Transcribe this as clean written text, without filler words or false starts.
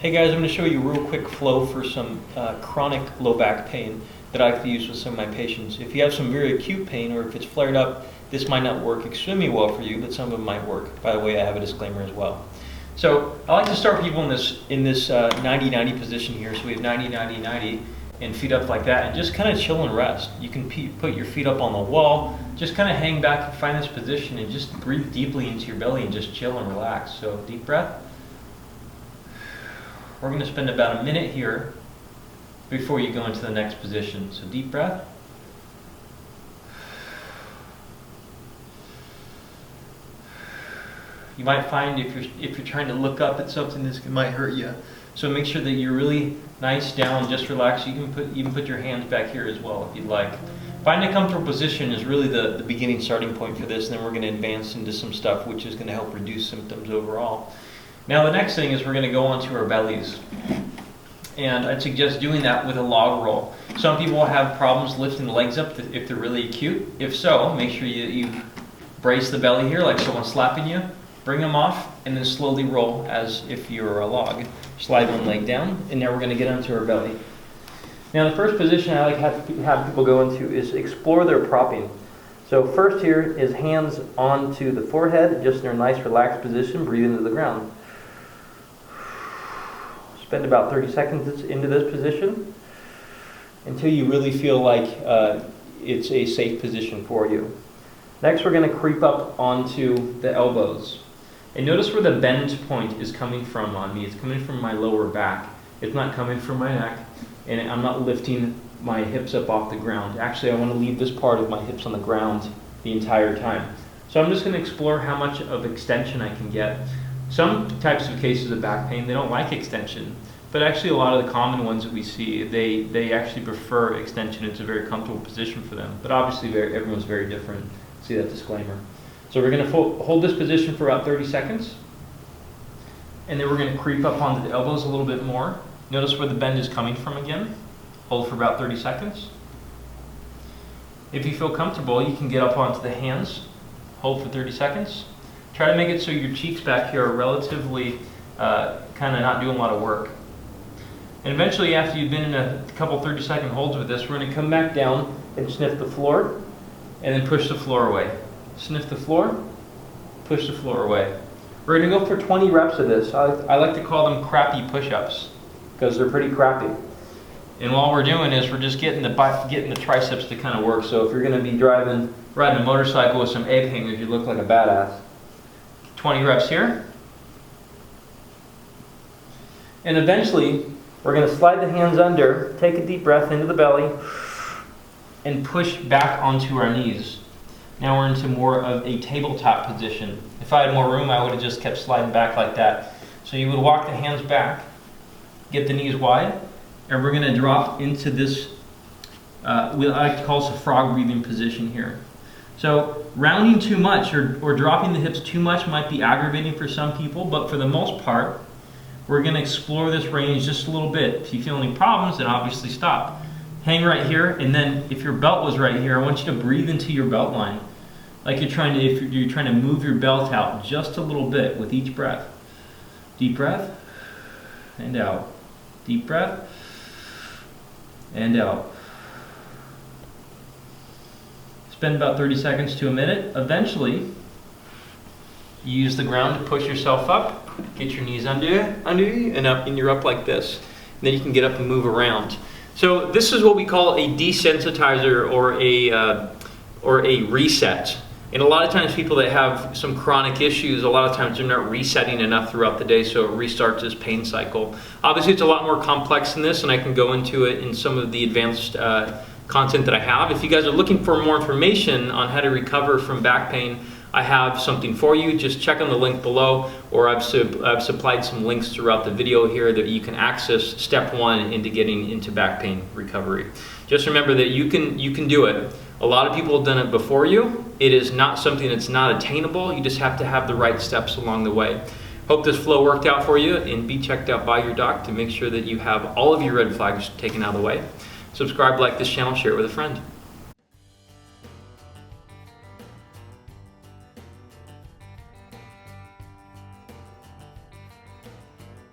Hey guys, I'm going to show you a real quick flow for some chronic low back pain that I like to use with some of my patients. If you have some very acute pain or if it's flared up, this might not work extremely well for you, but some of them might work. By the way, I have a disclaimer as well. So I like to start people in this 90-90 position here. So we have 90-90-90 and feet up like that, and just kind of chill and rest. You can put your feet up on the wall, just kind of hang back and find this position and just breathe deeply into your belly and just chill and relax. So deep breath. We're going to spend about a minute here before you go into the next position. So deep breath. You might find if you're trying to look up at something, this might hurt you. So make sure that you're really nice down, just relax. You can even put your hands back here as well if you'd like. Find a comfortable position is really the beginning starting point for this, and then we're going to advance into some stuff which is going to help reduce symptoms overall. Now the next thing is we're going to go onto our bellies. And I'd suggest doing that with a log roll. Some people will have problems lifting the legs up if they're really acute. If so, make sure you brace the belly here like someone's slapping you. Bring them off and then slowly roll as if you're a log. Slide one leg down, and now we're going to get onto our belly. Now the first position I like to have people go into is explore their propping. So first here is hands onto the forehead, just in a nice relaxed position, breathe into the ground. Spend about 30 seconds into this position until you really feel like it's a safe position for you. Next, we're going to creep up onto the elbows. And notice where the bend point is coming from on me. It's coming from my lower back. It's not coming from my neck, and I'm not lifting my hips up off the ground. Actually, I want to leave this part of my hips on the ground the entire time. So I'm just going to explore how much of extension I can get. Some types of cases of back pain, they don't like extension, but actually a lot of the common ones that we see, they actually prefer extension. It's a very comfortable position for them, but obviously everyone's very different. See that disclaimer. So we're going to hold this position for about 30 seconds, and then we're going to creep up onto the elbows a little bit more. Notice where the bend is coming from again. Hold for about 30 seconds. If you feel comfortable, you can get up onto the hands. Hold for 30 seconds. Try to make it so your cheeks back here are relatively kind of not doing a lot of work. And eventually, after you've been in a couple 30-second holds with this, we're going to come back down and sniff the floor, and then push the floor away. Sniff the floor, push the floor away. We're going to go for 20 reps of this. I like to call them crappy push-ups because they're pretty crappy. And while we're doing this, we're just getting the triceps to kind of work. So if you're going to be riding a motorcycle with some egg hangers, you look like a badass. 20 reps here. And eventually, we're going to slide the hands under, take a deep breath into the belly, and push back onto our knees. Now we're into more of a tabletop position. If I had more room, I would have just kept sliding back like that. So you would walk the hands back, get the knees wide, and we're going to drop into this, I like to call this a frog breathing position here. So rounding too much or dropping the hips too much might be aggravating for some people, but for the most part, we're going to explore this range just a little bit. If you feel any problems, then obviously stop. Hang right here, and then if your belt was right here, I want you to breathe into your belt line. Like if you're trying to move your belt out just a little bit with each breath. Deep breath, and out. Deep breath, and out. Spend about 30 seconds to a minute. Eventually, you use the ground to push yourself up. Get your knees under you, and up, and you're up like this. And then you can get up and move around. So this is what we call a desensitizer or a reset. And a lot of times people that have some chronic issues, a lot of times they're not resetting enough throughout the day, so it restarts this pain cycle. Obviously it's a lot more complex than this, and I can go into it in some of the advanced content that I have. If you guys are looking for more information on how to recover from back pain, I have something for you. Just check on the link below, or I've supplied some links throughout the video here that you can access step one into getting into back pain recovery. Just remember that you can do it. A lot of people have done it before you. It is not something that's not attainable. You just have to have the right steps along the way. Hope this flow worked out for you, and be checked out by your doc to make sure that you have all of your red flags taken out of the way. Subscribe, like this channel, share it with a friend.